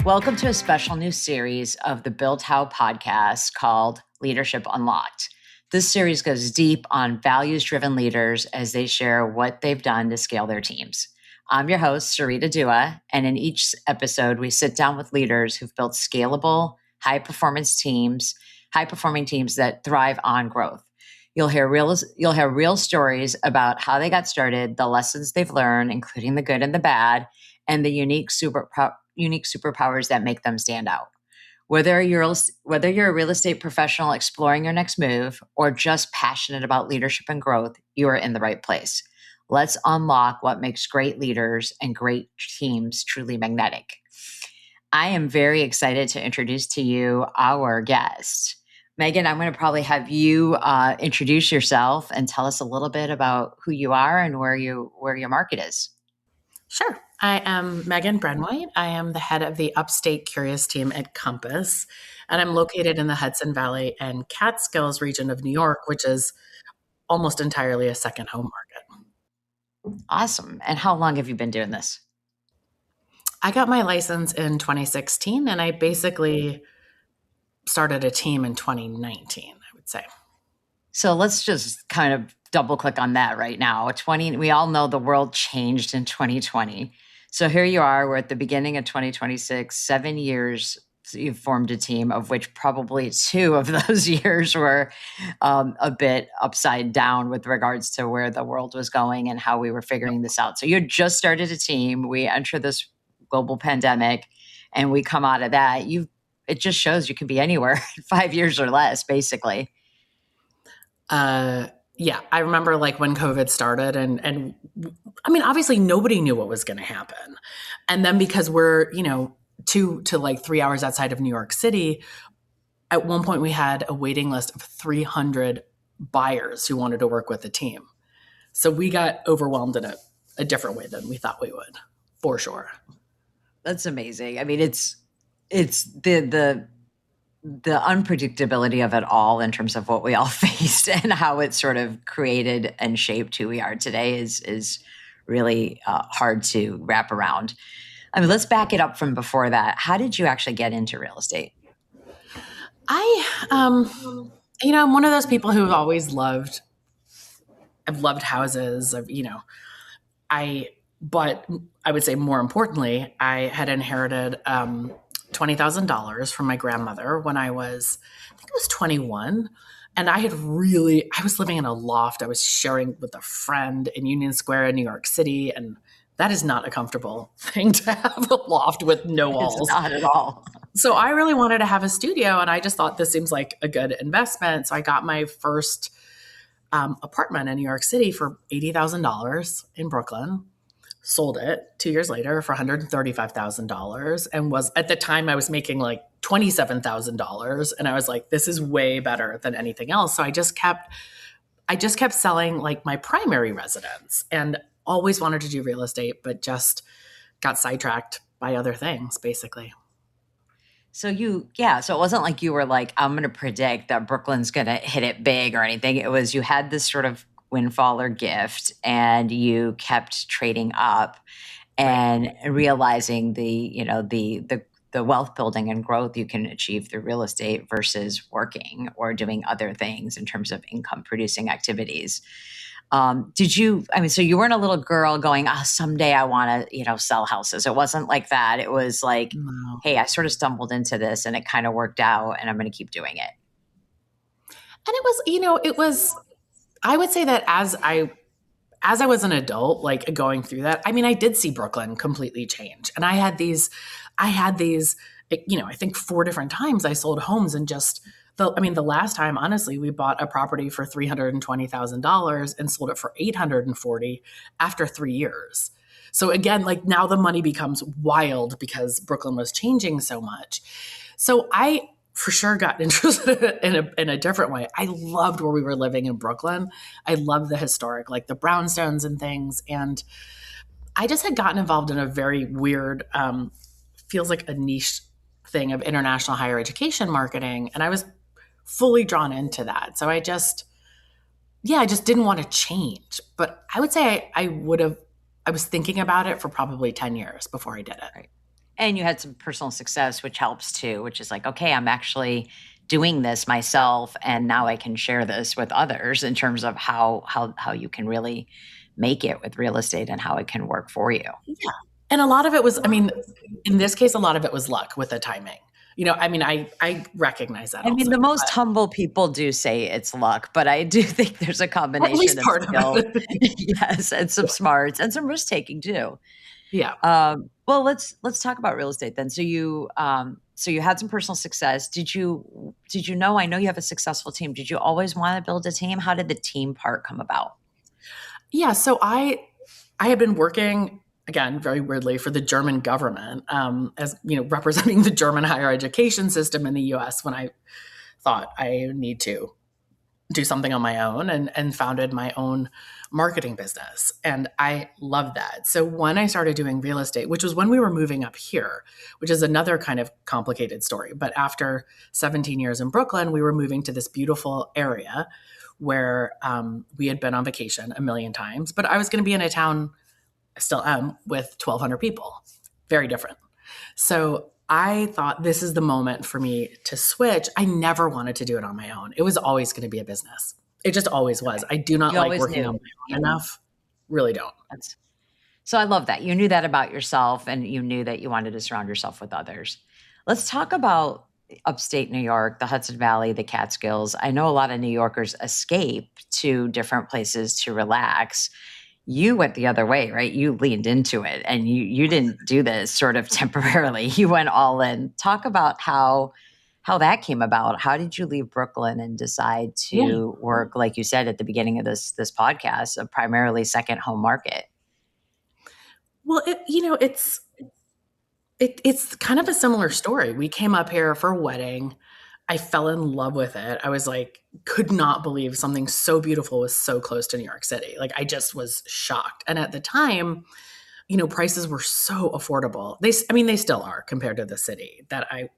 Welcome to a special new series of the Build How podcast called Leadership Unlocked. This series goes deep on values-driven leaders as they share what they've done to scale their teams. I'm your host, Sarita Dua, and in each episode, we sit down with leaders who've built scalable, high-performing teams that thrive on growth. You'll hear real stories about how they got started, the lessons they've learned, including the good and the bad, and the unique superpowers that make them stand out. Whether you're a real estate professional exploring your next move or just passionate about leadership and growth, you are in the right place. Let's unlock what makes great leaders and great teams truly magnetic. I am very excited to introduce to you our guest. Megan, I'm going to probably have you introduce yourself and tell us a little bit about who you are and where your market is. Sure. I am Megan Brenn White. I am the head of the Upstate Curious team at Compass, and I'm located in the Hudson Valley and Catskills region of New York, which is almost entirely a second home market. Awesome. And how long have you been doing this? I got my license in 2016, and I basically started a team in 2019, I would say. So let's just kind of double click on that right now. We all know the world changed in 2020. So here you are, we're at the beginning of 2026, 7 years you've formed a team, of which probably 2 of those years were a bit upside down with regards to where the world was going and how we were figuring this out. So you just started a team, we enter this global pandemic, and we come out of that. It just shows you can be anywhere in 5 years or less, basically. Yeah, I remember like when COVID started and I mean, obviously nobody knew what was going to happen. And then because we're, 2 to like 3 hours outside of New York City, at one point we had a waiting list of 300 buyers who wanted to work with the team. So we got overwhelmed in a different way than we thought we would, for sure. That's amazing. I mean, it's the unpredictability of it all in terms of what we all faced and how it sort of created and shaped who we are today is really hard to wrap around. I mean, let's back it up from before that. How did you actually get into real estate? I'm one of those people who have always I've loved houses. But I would say more importantly, I had inherited $20,000 from my grandmother when I was 21. And I was living in a loft. I was sharing with a friend in Union Square in New York City. And that is not a comfortable thing to have, a loft with no walls. It's not at all. So I really wanted to have a studio, and I just thought this seems like a good investment. So I got my first apartment in New York City for $80,000 in Brooklyn. Sold it 2 years later for $135,000 and at the time I was making like $27,000. And I was like, this is way better than anything else. So I just kept selling like my primary residence and always wanted to do real estate, but just got sidetracked by other things basically. So so it wasn't like you were like, I'm going to predict that Brooklyn's going to hit it big or anything. It was, you had this sort of windfall or gift and you kept trading up and realizing the wealth building and growth you can achieve through real estate versus working or doing other things in terms of income producing activities. So you weren't a little girl going, someday I want to, sell houses. It wasn't like that. It was like, No. Hey, I sort of stumbled into this and it kind of worked out and I'm going to keep doing it. And it was, I would say that as I was an adult, like going through that, I mean, I did see Brooklyn completely change. And I had these, I think 4 different times I sold homes and the last time, honestly, we bought a property for $320,000 and sold it for $840,000 after 3 years. So again, like now the money becomes wild because Brooklyn was changing so much. So I for sure got interested in a different way. I loved where we were living in Brooklyn. I loved the historic, like the brownstones and things. And I just had gotten involved in a very weird, feels like a niche thing of international higher education marketing. And I was fully drawn into that. So I just didn't want to change. But I would say I was thinking about it for probably 10 years before I did it. Right. And you had some personal success, which helps too, which is like, okay, I'm actually doing this myself, and now I can share this with others in terms of how you can really make it with real estate and how it can work for you. Yeah. And a lot of it was, I mean, in this case, a lot of it was luck with the timing. I mean, I recognize that I mean, also, the most but, humble people do say it's luck, but I do think there's a or at combination least of part of skill, it. yes, and some smarts and some risk taking too. Yeah. Well, let's talk about real estate then. So you had some personal success. Did you know? I know you have a successful team. Did you always want to build a team? How did the team part come about? Yeah. So I had been working, again, very weirdly, for the German government, as representing the German higher education system in the U.S. when I thought I need to do something on my own, and founded my own marketing business. And I loved that. So when I started doing real estate, which was when we were moving up here, which is another kind of complicated story. But after 17 years in Brooklyn, we were moving to this beautiful area where we had been on vacation a million times. But I was going to be in a town, I still am, with 1,200 people. Very different. So I thought this is the moment for me to switch. I never wanted to do it on my own. It was always going to be a business. It just always was. I do not You like always working on knew. my own enough. Really don't. That's So I love that. You knew that about yourself and you knew that you wanted to surround yourself with others. Let's talk about upstate New York, the Hudson Valley, the Catskills. I know a lot of New Yorkers escape to different places to relax. You went the other way, right? You leaned into it and you didn't do this sort of temporarily. You went all in. Talk about how that came about. How did you leave Brooklyn and decide Yeah. to work, like you said at the beginning of this podcast, a primarily second home market? Well, it's kind of a similar story. We came up here for a wedding. I fell in love with it. I was like, could not believe something so beautiful was so close to New York City. Like, I just was shocked. And at the time, prices were so affordable. I mean, they still are compared to the city. That I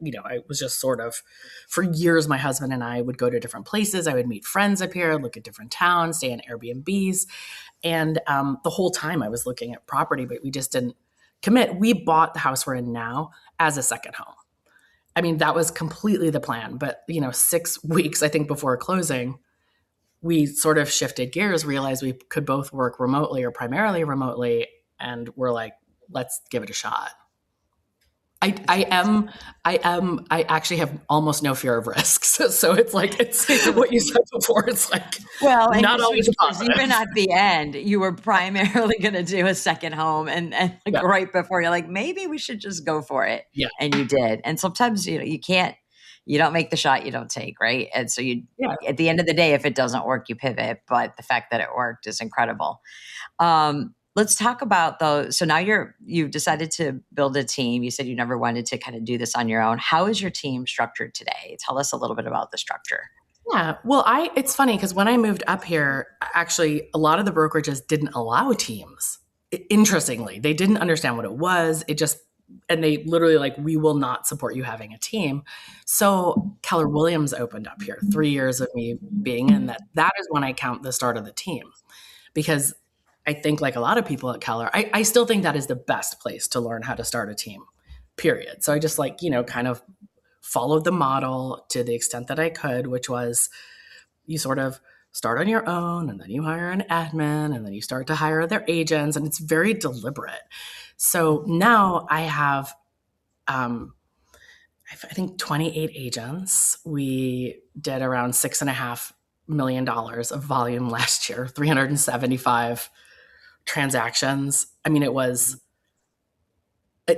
was just sort of, for years, my husband and I would go to different places. I would meet friends up here, look at different towns, stay in Airbnbs. And the whole time I was looking at property, but we just didn't commit. We bought the house we're in now as a second home. I mean, that was completely the plan. But, 6 weeks, I think, before closing, we sort of shifted gears, realized we could both work remotely or primarily remotely. And we're like, let's give it a shot. I, I am, I actually have almost no fear of risks. So it's what you said before. It's like Well, and not you're always sweet because even positive. at the end, you were primarily gonna do a second home and like Yeah. right before you're like, maybe we should just go for it. Yeah. And you did. And sometimes you don't make the shot you don't take, right? And so you Yeah. at the end of the day, if it doesn't work, you pivot. But the fact that it worked is incredible. Let's talk about those. So now you've decided to build a team. You said you never wanted to kind of do this on your own. How is your team structured today? Tell us a little bit about the structure. Yeah. Well, it's funny because when I moved up here, actually, a lot of the brokerages didn't allow teams. Interestingly, they didn't understand what it was. And they literally like, we will not support you having a team. So Keller Williams opened up here, 3 years of me being in that. That is when I count the start of the team, because I think, like a lot of people at Keller, I still think that is the best place to learn how to start a team, period. So I just like, kind of followed the model to the extent that I could, which was you sort of start on your own and then you hire an admin and then you start to hire their agents, and it's very deliberate. So now I have, um, I think 28 agents. We did around $6.5 million of volume last year, 375 transactions. I mean,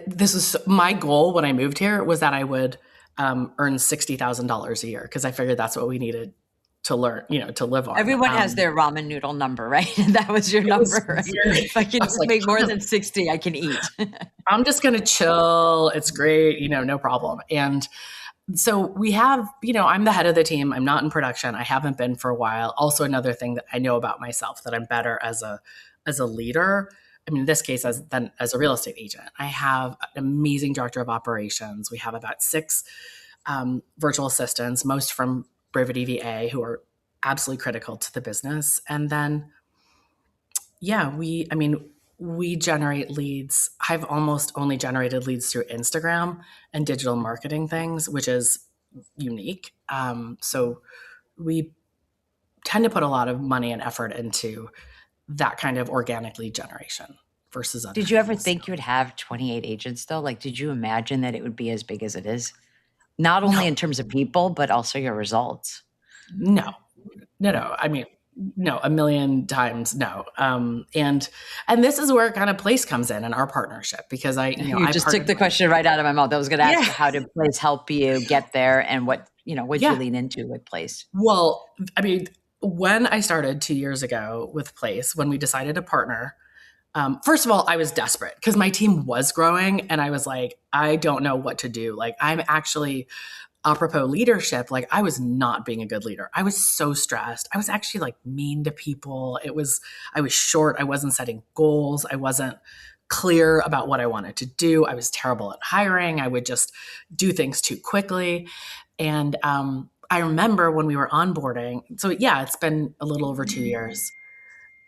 this was my goal when I moved here, was that I would earn $60,000 a year, because I figured that's what we needed to learn, to live on. Everyone has their ramen noodle number, right? That was your It was number, right? very, If I can I was just like, make more than 60, I can eat. I'm just going to chill. It's great, no problem. And so we have, I'm the head of the team. I'm not in production. I haven't been for a while. Also, another thing that I know about myself, that I'm better as a leader. I mean, in this case, as a real estate agent. I have an amazing director of operations. We have about 6 virtual assistants, most from Brevity VA, who are absolutely critical to the business. And then, yeah, we generate leads. I've almost only generated leads through Instagram and digital marketing things, which is unique. So we tend to put a lot of money and effort into that kind of organic lead generation versus other Did you ever things. think you would have 28 agents though? Like, did you imagine that it would be as big as it is? Not only No, in terms of people, but also your results. no, no. I mean, no, a million times no. And this is where kind of Place comes in our partnership because You I just took partnered. the question right out of my mouth. I was going to ask Yeah, you, how did Place help you get there, and what'd you yeah. lean into with Place? Well, I mean, when I started 2 years ago with Place, when we decided to partner, first of all, I was desperate because my team was growing and I was like, I don't know what to do. Like, I'm actually, apropos leadership, like, I was not being a good leader. I was so stressed. I was actually like mean to people. I was short. I wasn't setting goals. I wasn't clear about what I wanted to do. I was terrible at hiring. I would just do things too quickly. And I remember when we were onboarding, so yeah, it's been a little over 2 years.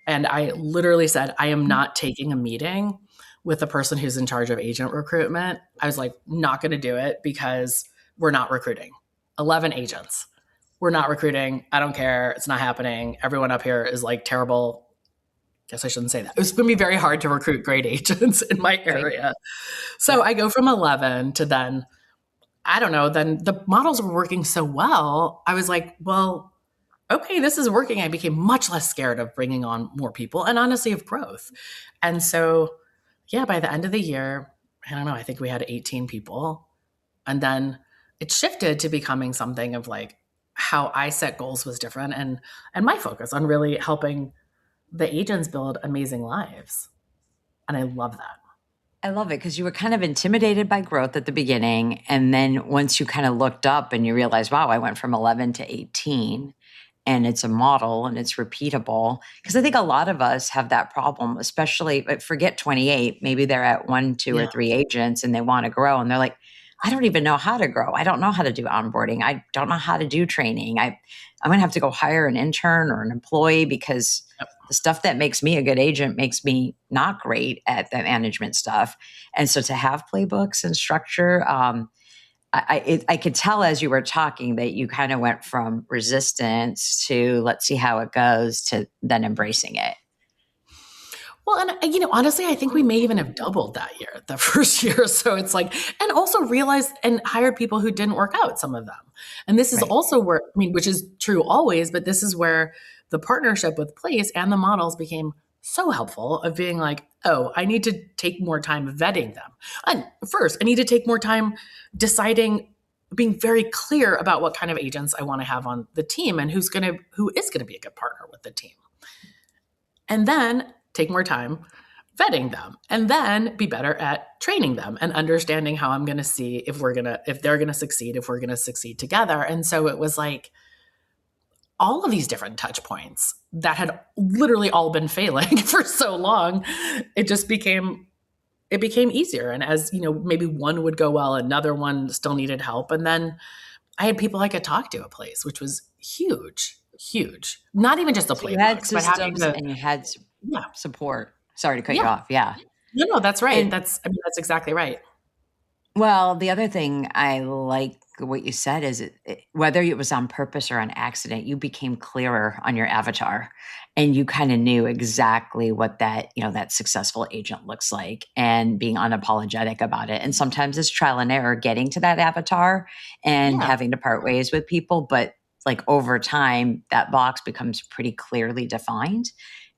And I literally said, I am not taking a meeting with the person who's in charge of agent recruitment. I was like, not going to do it because we're not recruiting. 11 agents. We're not recruiting. I don't care. It's not happening. Everyone up here is like terrible. Guess I shouldn't say that. It's going to be very hard to recruit great agents in my Right. area. So Yep. I go from 11 to then, I don't know, then the models were working so well. I was like, well, okay, this is working. I became much less scared of bringing on more people and honestly of growth. And so, yeah, by the end of the year, I don't know, I think we had 18 people. And then it shifted to becoming something of like how I set goals was different and my focus on really helping the agents build amazing lives. And I love that. I love it because you were kind of intimidated by growth at the beginning. And then once you kind of looked up and you realized, wow, I went from 11 to 18, and it's a model and it's repeatable. Because I think a lot of us have that problem, especially, but forget 28. Maybe they're at one, two, or Yeah. three agents and they want to grow. And they're like, I don't even know how to grow. I don't know how to do onboarding. I don't know how to do training. I'm going to have to go hire an intern or an employee because Yep. the stuff that makes me a good agent makes me not great at the management stuff. And so to have playbooks and structure, I could tell as you were talking that you kind of went from resistance to let's see how it goes to then embracing it. Well, and honestly, I think we may even have doubled that year, the first year. So it's like, and also realized and hired people who didn't work out, some of them. And this is Right. also where, I mean, which is true always, but this is where the partnership with Place and the models became so helpful of being like, oh, I need to take more time vetting them. And first, I need to take more time deciding, being very clear about what kind of agents I want to have on the team and who is going to be a good partner with the team. And then take more time vetting them and then be better at training them and understanding how I'm going to see if they're going to succeed, if we're going to succeed together. And so it was like all of these different touch points that had literally all been failing for so long. It became easier. And as maybe one would go well, another one still needed help. And then I had people I could talk to at Place, which was huge, huge. Not even just the So you had playbooks, but having systems the, and you had yeah, support. Sorry to cut you yeah. off. Yeah. No, that's right. And That's exactly right. well, the other thing I like what you said is whether it was on purpose or on accident, you became clearer on your avatar and you kind of knew exactly what that successful agent looks like and being unapologetic about it. And sometimes it's trial and error getting to that avatar and Yeah. having to part ways with people. But like over time, that box becomes pretty clearly defined.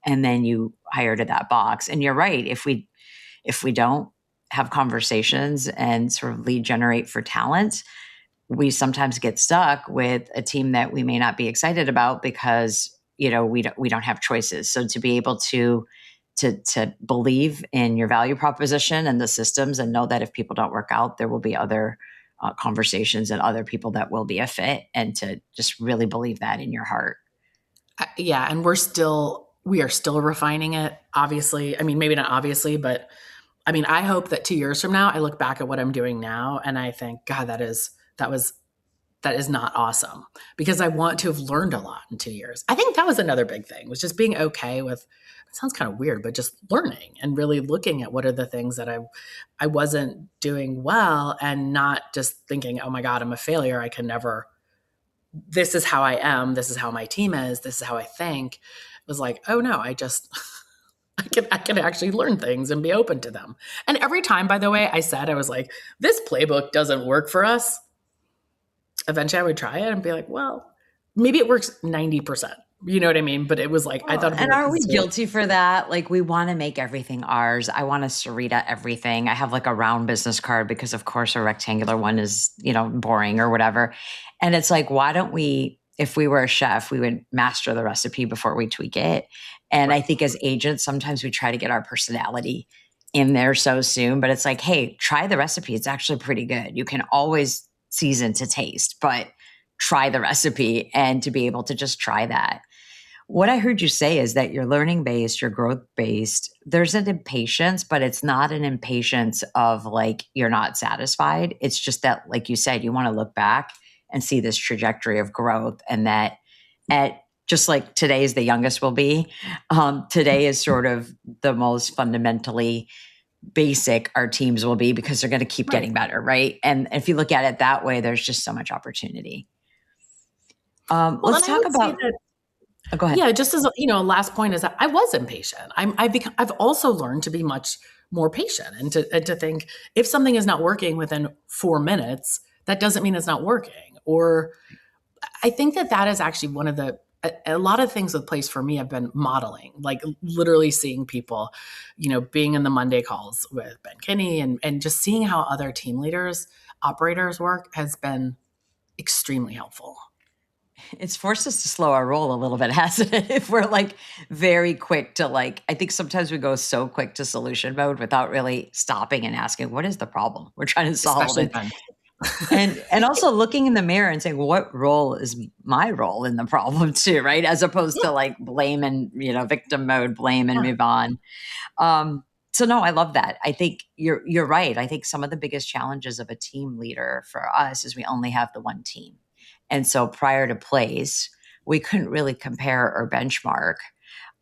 And then you hire to that box. And you're right. If we don't have conversations and sort of lead generate for talent, we sometimes get stuck with a team that we may not be excited about because we don't have choices. So to be able to believe in your value proposition and the systems and know that if people don't work out, there will be other conversations and other people that will be a fit, and to just really believe that in your heart. Yeah. And we are still refining it. Obviously. I mean, maybe not obviously, but I mean, I hope that 2 years from now, I look back at what I'm doing now and I think, God, that was that is not awesome because I want to have learned a lot in 2 years. I think that was another big thing, was just being okay with, it sounds kind of weird, but just learning and really looking at what are the things that I wasn't doing well, and not just thinking, oh my God, I'm a failure. I can never, this is how I am. This is how my team is. This is how I think. It was like, oh no, I just, I can actually learn things and be open to them. And every time, by the way, I was like, this playbook doesn't work for us, eventually I would try it and be like, well, maybe it works 90%. You know what I mean? But it was like, I thought it'd be And like are we zero. guilty for that? Like, we want to make everything ours. I want to Sarita everything. I have like a round business card because, of course, a rectangular one is, boring or whatever. And it's like, why don't we, if we were a chef, we would master the recipe before we tweak it. And I Right. think as agents, sometimes we try to get our personality in there so soon, but it's like, hey, try the recipe. It's actually pretty good. You can always season to taste, but try the recipe, and to be able to just try that. What I heard you say is that you're learning based, you're growth based. There's an impatience, but it's not an impatience of like you're not satisfied. It's just that, like you said, you want to look back and see this trajectory of growth, and that at just like today is the youngest will be, today is sort of the most fundamentally basic our teams will be, because they're going to keep Right. getting better, right? And if you look at it that way, there's just so much opportunity. Well, Let's and I talk would say about. that, Oh, go ahead. yeah, just as a last point is that I was impatient. I've also learned to be much more patient, and to think if something is not working within 4 minutes, that doesn't mean it's not working. Or I think that is actually one of the, a lot of things with place for me have been modeling, like literally seeing people, being in the Monday calls with Ben Kinney, and just seeing how other team leaders, operators work has been extremely helpful. It's forced us to slow our roll a little bit, hasn't it? If we're like very quick to like, I think sometimes we go so quick to solution mode without really stopping and asking, what is the problem we're trying to solve? Especially And Ben. and also looking in the mirror and saying, what role is my role in the problem too, right? As opposed Yeah, to like blame and, victim mode, blame and yeah, move on. So no, I love that. I think you're right. I think some of the biggest challenges of a team leader for us is we only have the one team. And so prior to plays, we couldn't really compare or benchmark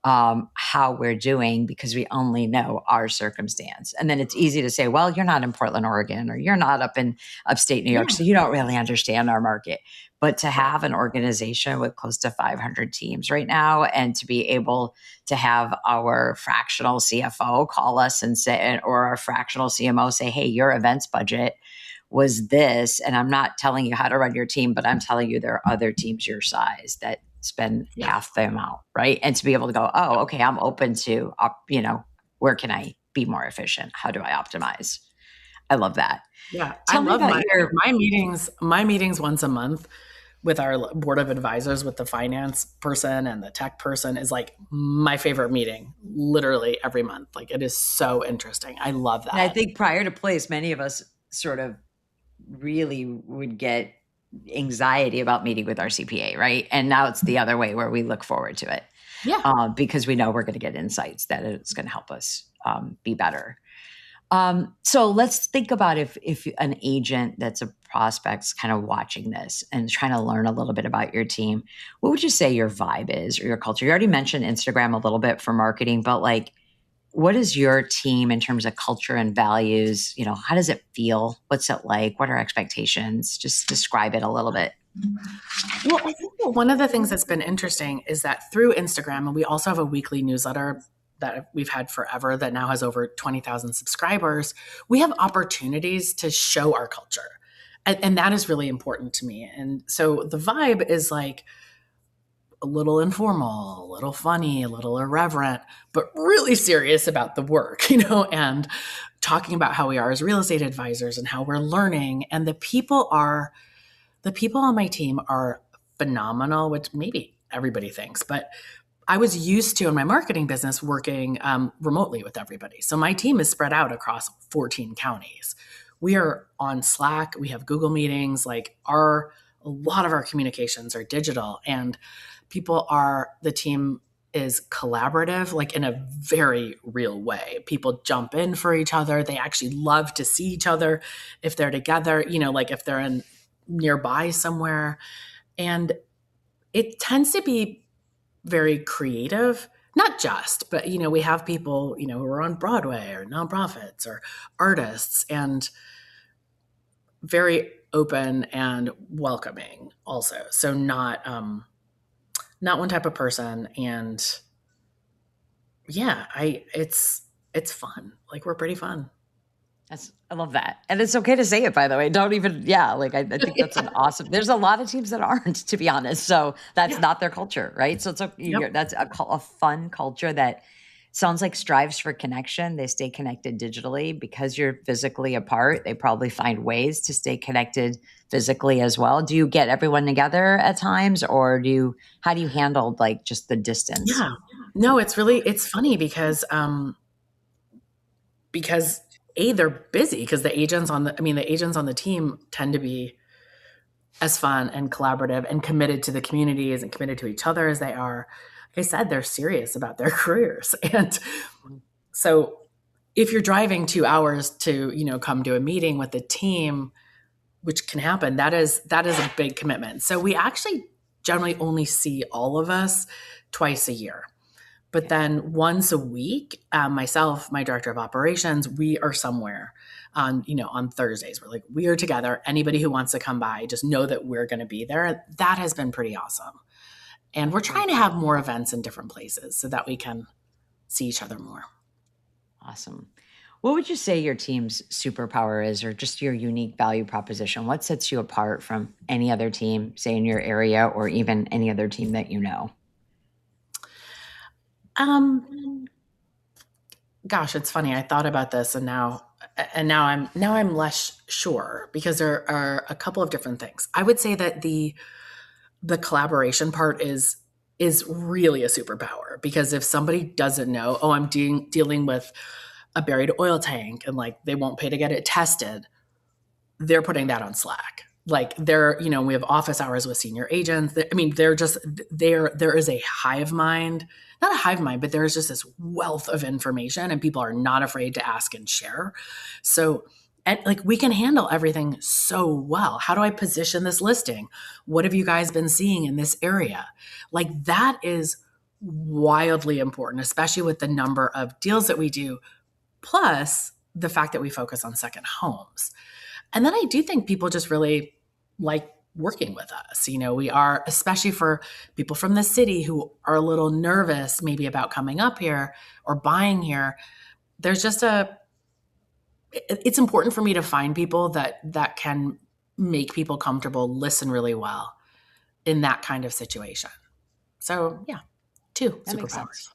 how we're doing because we only know our circumstance. And then it's easy to say, well, you're not in Portland, Oregon, or you're not up in upstate New York, yeah. so you don't really understand our market. But to Right. have an organization with close to 500 teams right now, and to be able to have our fractional CFO call us and say, or our fractional CMO say, hey, your events budget was this, and I'm not telling you how to run your team, but I'm telling you there are other teams your size that spend Yeah. half the amount, right? And to be able to go, oh, okay, I'm open to, where can I be more efficient? How do I optimize? I love that. Yeah, I Tell me love about your. my meetings. My meetings once a month with our board of advisors, with the finance person and the tech person, is like my favorite meeting. Literally every month, like it is so interesting. I love And I that. think prior to place, many of us sort of really would get anxiety about meeting with our CPA, right? And now it's the other way where we look forward to it, Yeah, because we know we're going to get insights that it's going to help us be better. So let's think about if an agent that's a prospect's kind of watching this and trying to learn a little bit about your team, what would you say your vibe is or your culture? You already mentioned Instagram a little bit for marketing, but like, what is your team in terms of culture and values? How does it feel? What's it like? What are expectations? Just describe it a little bit. well, I think that one of the things that's been interesting is that through Instagram, and we also have a weekly newsletter that we've had forever that now has over 20,000 subscribers, we have opportunities to show our culture. And that is really important to me. And so the vibe is like a little informal, a little funny, a little irreverent, but really serious about the work, and talking about how we are as real estate advisors and how we're learning. And the people on my team are phenomenal, which maybe everybody thinks, but I was used to in my marketing business working remotely with everybody. So my team is spread out across 14 counties. We are on Slack. We have Google meetings. A lot of our communications are digital, and the team is collaborative, like in a very real way. People jump in for each other. They actually love to see each other if they're together, like if they're in nearby somewhere. And it tends to be very creative, not just, but, we have people, who are on Broadway or nonprofits or artists, and very open and welcoming also. So not one type of person. And yeah, it's fun. Like, we're pretty fun. I love that. And it's okay to say it, by the way. Don't even, yeah, like I think that's an awesome, there's a lot of teams that aren't, to be honest. So that's not their culture, right? So that's a fun culture that sounds like strives for connection. They stay connected digitally because you're physically apart. They probably find ways to stay connected physically as well. Do you get everyone together at times, or how do you handle like just the distance? Yeah. No, it's funny because they're busy, because the agents on the team tend to be as fun and collaborative and committed to the communities and committed to each other as they are. Like I said, they're serious about their careers. And so if you're driving 2 hours to, come to a meeting with the team, which can happen, that is a big commitment. So we actually generally only see all of us twice a year. But then once a week, myself, my director of operations, we are somewhere on Thursdays. We are together. Anybody who wants to come by, just know that we're going to be there. That has been pretty awesome. And we're trying to have more events in different places so that we can see each other more. Awesome. What would you say your team's superpower is, or just your unique value proposition? What sets you apart from any other team, say in your area, or even any other team that you know? Gosh, it's funny. I thought about this, and now I'm less sure, because there are a couple of different things. I would say that the collaboration part is really a superpower, because if somebody doesn't know, I'm dealing with a buried oil tank, and like they won't pay to get it tested, they're putting that on Slack. Like we have office hours with senior agents. They're just there is a hive mind, not a hive mind, but there's just this wealth of information, and people are not afraid to ask and share. So, and like, we can handle everything so well. How do I position this listing? What have you guys been seeing in this area? Like, that is wildly important, especially with the number of deals that we do, plus the fact that we focus on second homes. And then I do think people just really like working with us. We are, especially for people from the city who are a little nervous maybe about coming up here or buying here. There's just it's important for me to find people that can make people comfortable, listen really well in that kind of situation. So yeah, two superpowers.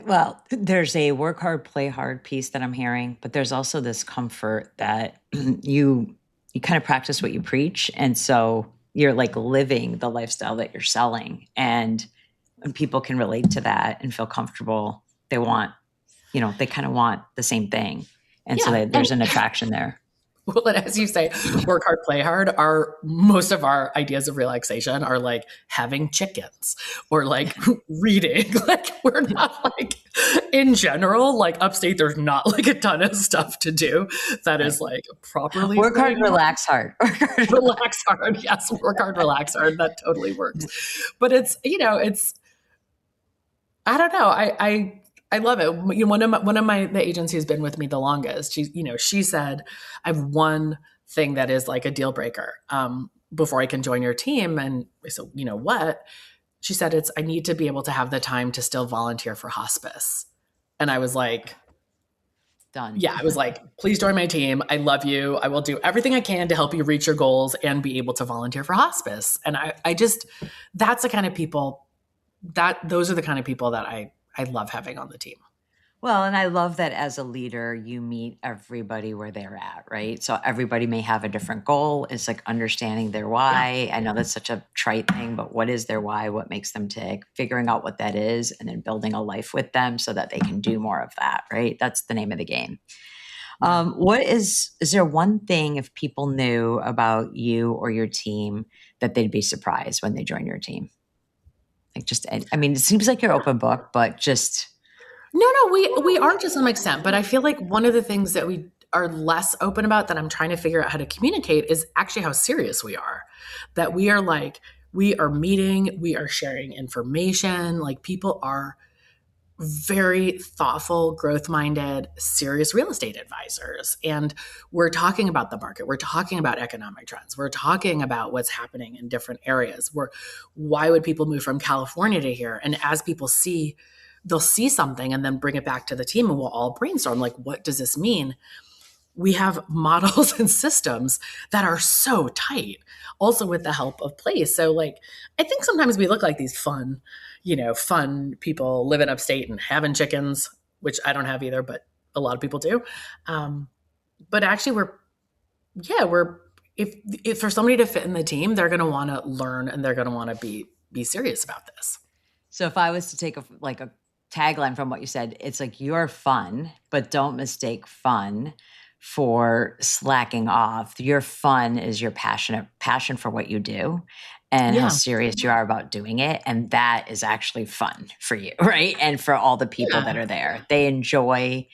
Well, there's a work hard, play hard piece that I'm hearing, but there's also this comfort that you kind of practice what you preach. And so you're like living the lifestyle that you're selling, and people can relate to that and feel comfortable. They want, they kind of want the same thing. And so there's an attraction there. Well, and as you say, work hard, play hard. Most of our ideas of relaxation are like having chickens or like reading. Like, we're not like, in general, like upstate, there's not like a ton of stuff to do that is like properly work hard, relax hard. Relax hard. Yes, work hard, relax hard. That totally works. But it's I don't know. I love it. One of the agents who's been with me the longest, she said, I have one thing that is like a deal breaker before I can join your team. And I said, what? She said, I need to be able to have the time to still volunteer for hospice. And I was like, done. Yeah, I was like, please join my team. I love you. I will do everything I can to help you reach your goals and be able to volunteer for hospice. And that's the kind of people those are the kind of people that I love having on the team. Well, and I love that as a leader, you meet everybody where they're at, right? So everybody may have a different goal. It's like understanding their why. Yeah. I know that's such a trite thing, but what is their why? What makes them tick? Figuring out what that is, and then building a life with them so that they can do more of that, right? That's the name of the game. Is there one thing, if people knew about you or your team, that they'd be surprised when they join your team? Like, it seems like you're open book, but just... No, we are to some extent, but I feel like one of the things that we are less open about, that I'm trying to figure out how to communicate, is actually how serious we are. That we are like, we are meeting, we are sharing information. Like, people are very thoughtful, growth minded, serious real estate advisors. And we're talking about the market. We're talking about economic trends. We're talking about what's happening in different areas. Why would people move from California to here? And as people see, they'll see something and then bring it back to the team, and we'll all brainstorm, like, what does this mean? We have models and systems that are so tight, also with the help of place. So, like, I think sometimes we look like these fun, fun people living upstate and having chickens, which I don't have either, but a lot of people do. But actually, we're if for somebody to fit in the team, they're going to want to learn, and they're going to want to be serious about this. So if I was to take a tagline from what you said, it's like, you're fun, but don't mistake fun for slacking off. Your fun is your passion for what you do and how serious you are about doing it. And that is actually fun for you, right? And for all the people that are there, they enjoy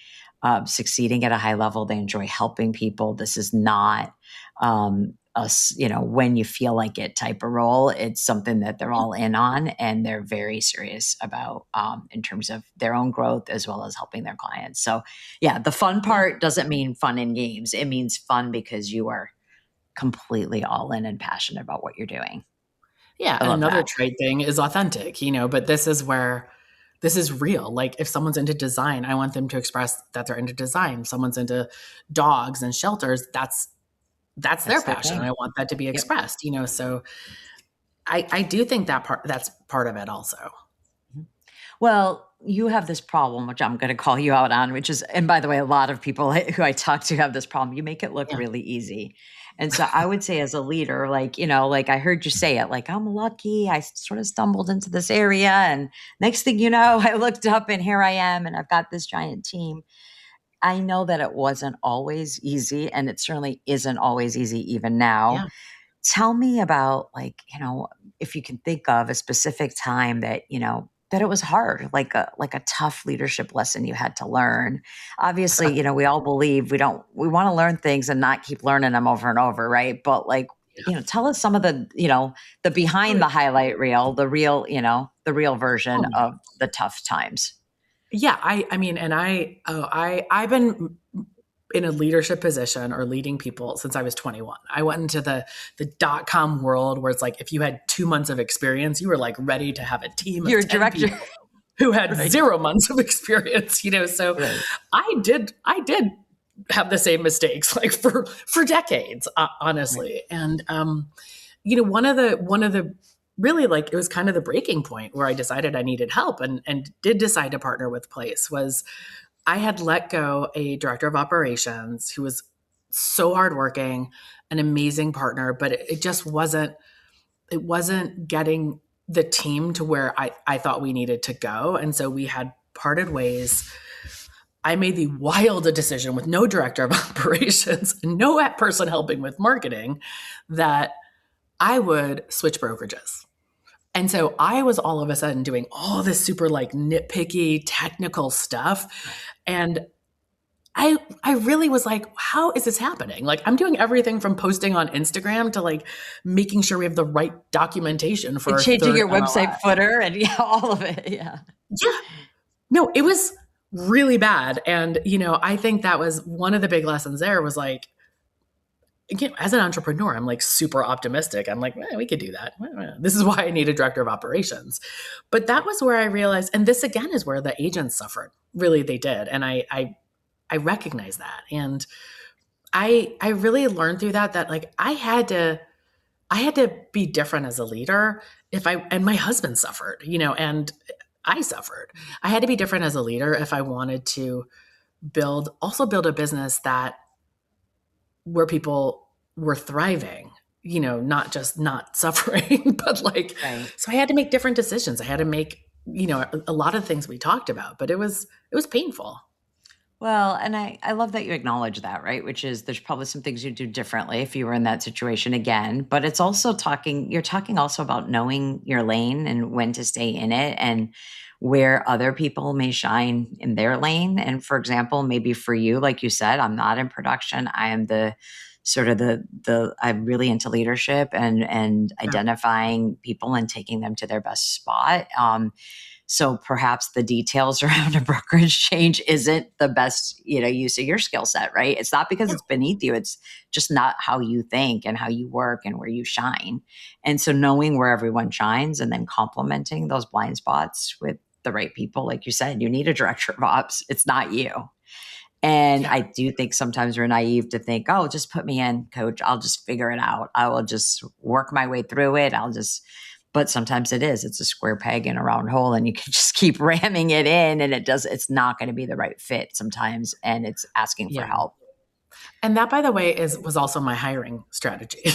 succeeding at a high level. They enjoy helping people. This is not when you feel like it type of role. It's something that they're all in on, and they're very serious about in terms of their own growth as well as helping their clients. So yeah, the fun part doesn't mean fun in games. It means fun because you are completely all in and passionate about what you're doing. Yeah. And another trade thing is authentic, but this is real. Like, if someone's into design, I want them to express that they're into design. Someone's into dogs and shelters, that's their passion. I want that to be expressed, so I do think that's part of it also. Well, you have this problem, which I'm going to call you out on, which is, and by the way, a lot of people who I talk to have this problem. You make it look really easy. And so I would say, as a leader, like I heard you say it, like, I'm lucky. I sort of stumbled into this area, and next thing you know, I looked up and here I am, and I've got this giant team. I know that it wasn't always easy, and it certainly isn't always easy even now. Yeah. Tell me about, if you can think of a specific time that, that it was hard, like a tough leadership lesson you had to learn. Obviously, we all believe we want to learn things and not keep learning them over and over, right? But tell us some of the, the behind the highlight reel, the real version of the tough times. Yeah, I mean, and I've been in a leadership position or leading people since I was 21. I went into the .com world where it's like, if you had 2 months of experience, you were like ready to have a team of 10 director people who had 0 months of experience, So I did have the same mistakes, like for decades, honestly. And one of the really, like, it was kind of the breaking point where I decided I needed help and did decide to partner with Place. Was I had let go a director of operations who was so hardworking, an amazing partner, but it just wasn't getting the team to where I thought we needed to go. And so we had parted ways. I made the wild decision, with no director of operations, no person helping with marketing, that I would switch brokerages. And so I was all of a sudden doing all this super, like, nitpicky technical stuff. And I really was like, how is this happening? Like, I'm doing everything from posting on Instagram to, like, making sure we have the right documentation for changing your website footer and all of it. Yeah. Yeah. No, it was really bad. And, I think that was one of the big lessons there, was like, again, as an entrepreneur, I'm like super optimistic. I'm like, we could do that. This is why I need a director of operations. But that was where I realized, and this again is where the agents suffered. Really, they did. And I recognize that. And I really learned through that like I had to be different as a leader and my husband suffered, and I suffered. I had to be different as a leader if I wanted to build a business where people were thriving, not just not suffering, but like, So I had to make different decisions. I had to make, a lot of things we talked about, but it was painful. Well, and I love that you acknowledge that, right? Which is, there's probably some things you'd do differently if you were in that situation again, but it's also you're talking also about knowing your lane and when to stay in it. And where other people may shine in their lane. And for example, maybe for you, like you said, I'm not in production. I am the sort of I'm really into leadership and identifying people and taking them to their best spot. So perhaps the details around a brokerage change isn't the best, use of your skill set, right? It's not because it's beneath you. It's just not how you think and how you work and where you shine. And so knowing where everyone shines and then complementing those blind spots with the right people, like you said, you need a director of ops. It's not you. And I do think sometimes we're naive to think, oh, just put me in, coach. I'll just figure it out. I will just work my way through it. But sometimes it's a square peg in a round hole, and you can just keep ramming it in, and it's not going to be the right fit sometimes. And it's asking for help. And that, by the way, was also my hiring strategy.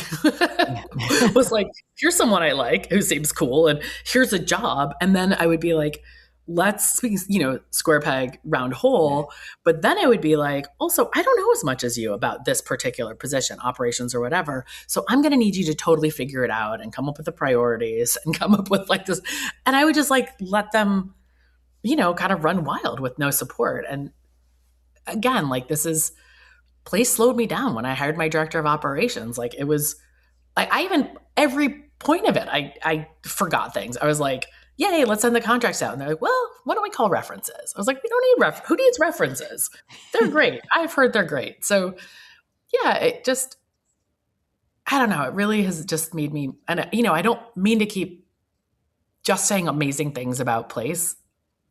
Was like, here's someone I like who seems cool, and here's a job. And then I would be like, let's, square peg, round hole. But then I would be like, also, I don't know as much as you about this particular position, operations or whatever. So I'm going to need you to totally figure it out and come up with the priorities and come up with like this. And I would just like let them, kind of run wild with no support. And again, like place slowed me down when I hired my director of operations. Like it was, I even, every point of it, I forgot things. I was like, yay, let's send the contracts out. And they're like, well, why don't we call references? I was like, we don't need who needs references? They're great. I've heard they're great. So yeah, it just, I don't know. It really has just made me, and I don't mean to keep just saying amazing things about place,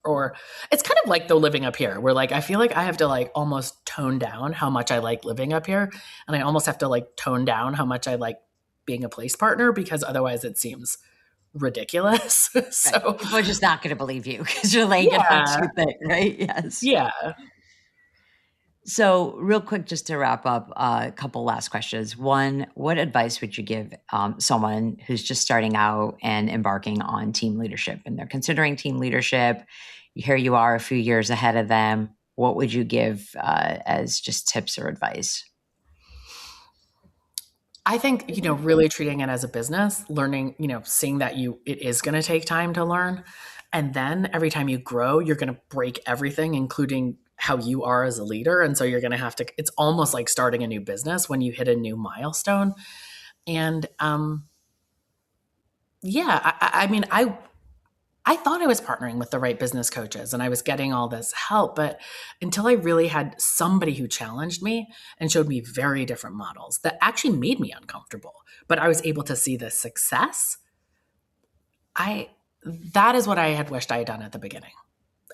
or it's kind of like though living up here, where like, I feel like I have to like almost tone down how much I like living up here. And I almost have to like tone down how much I like being a place partner, because otherwise it seems ridiculous. So right. People are just not going to believe you because you're laying it out too thick, right? Yes. Yeah. So real quick, just to wrap up, a couple last questions. One, what advice would you give someone who's just starting out and embarking on team leadership, and they're considering team leadership? Here you are a few years ahead of them. What would you give as just tips or advice? I think, really treating it as a business, learning, seeing that it is going to take time to learn. And then every time you grow, you're going to break everything, including how you are as a leader. And so you're going to have to, it's almost like starting a new business when you hit a new milestone. And I thought I was partnering with the right business coaches and I was getting all this help, but until I really had somebody who challenged me and showed me very different models that actually made me uncomfortable, but I was able to see the success, that is what I had wished I had done at the beginning.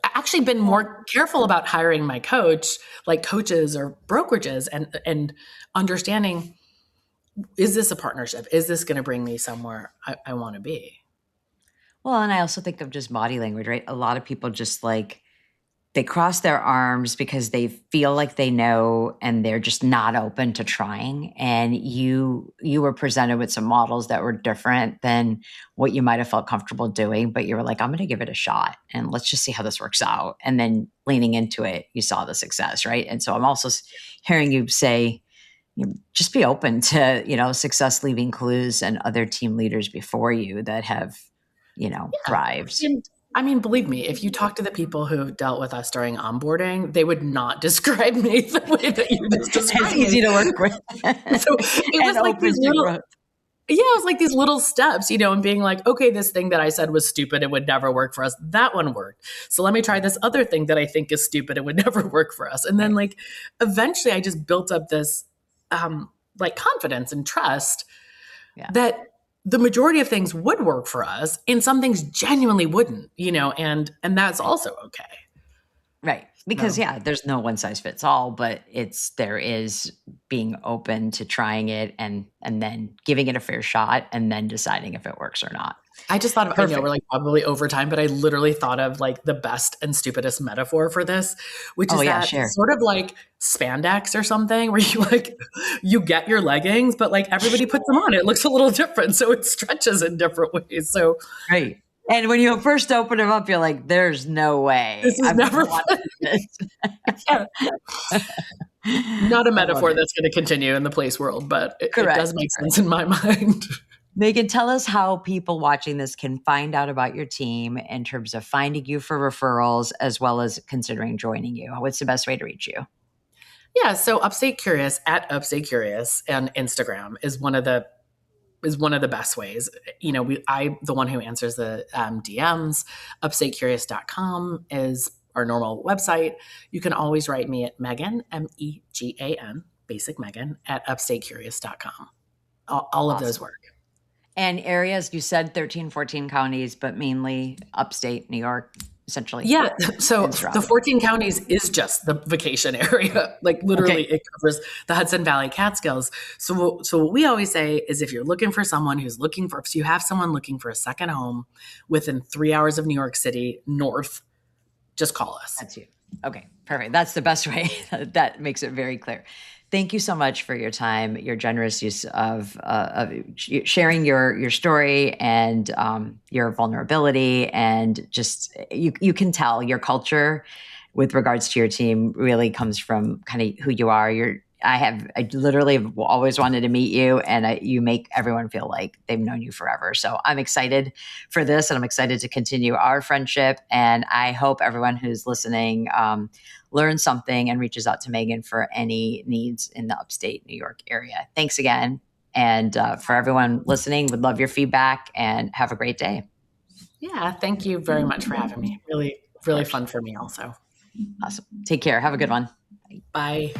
I actually been more careful about hiring my coach, like coaches or brokerages, and understanding, is this a partnership? Is this going to bring me somewhere I want to be? Well, and I also think of just body language, right? A lot of people just they cross their arms because they feel like they know and they're just not open to trying. And you were presented with some models that were different than what you might have felt comfortable doing, but you were like, I'm going to give it a shot and let's just see how this works out. And then leaning into it, you saw the success, right? And so I'm also hearing you say, just be open to, success leaving clues and other team leaders before you that have, thrived. I mean, believe me, if you talk to the people who dealt with us during onboarding, they would not describe me the way that you just described me. It's easy to work with. So it was like these little steps, and being like, okay, this thing that I said was stupid, it would never work for us. That one worked. So let me try this other thing that I think is stupid, it would never work for us. And then eventually I just built up this confidence and trust that the majority of things would work for us and some things genuinely wouldn't, and that's also okay. Right. Because there's no one size fits all, but there is being open to trying it and then giving it a fair shot and then deciding if it works or not. I just thought of, I know we're probably over time, but I literally thought of the best and stupidest metaphor for this, which is sort of like spandex or something where you get your leggings, but everybody puts them on. It looks a little different. So it stretches in different ways. So right. And when you first open them up, you're like, there's no way. This is never this. Not a metaphor that's going to continue in the place world, but it does make sense in my mind. Megan, tell us how people watching this can find out about your team in terms of finding you for referrals as well as considering joining you. What's the best way to reach you? Yeah, so Upstate Curious at Upstate Curious and Instagram is one of the best ways. You know, I the one who answers the DMs. Upstatecurious.com is our normal website. You can always write me at Megan, Megan, basic Megan, at upstatecurious.com. All of those Awesome. work. And areas, you said 13, 14 counties, but mainly upstate New York, essentially. Yeah. So And the surrounding. 14 counties is just the vacation area. Like literally, Okay. it covers the Hudson Valley Catskills. So what we always say is if you're looking for someone who's looking for, if you have someone looking for a second home within 3 hours of New York City north, just call us. That's you. Okay, perfect. That's the best way. That makes it very clear. Thank you so much for your time, your generous use of sharing your story and your vulnerability, and just you can tell your culture with regards to your team really comes from kind of who you are. I literally have always wanted to meet you, and you make everyone feel like they've known you forever. So I'm excited for this, and I'm excited to continue our friendship. And I hope everyone who's listening learns something and reaches out to Megan for any needs in the upstate New York area. Thanks again. And for everyone listening, would love your feedback, and have a great day. Yeah. Thank you very much for having me. Really, Of really course. fun for me also. Awesome. Take care. Have a good one. Bye.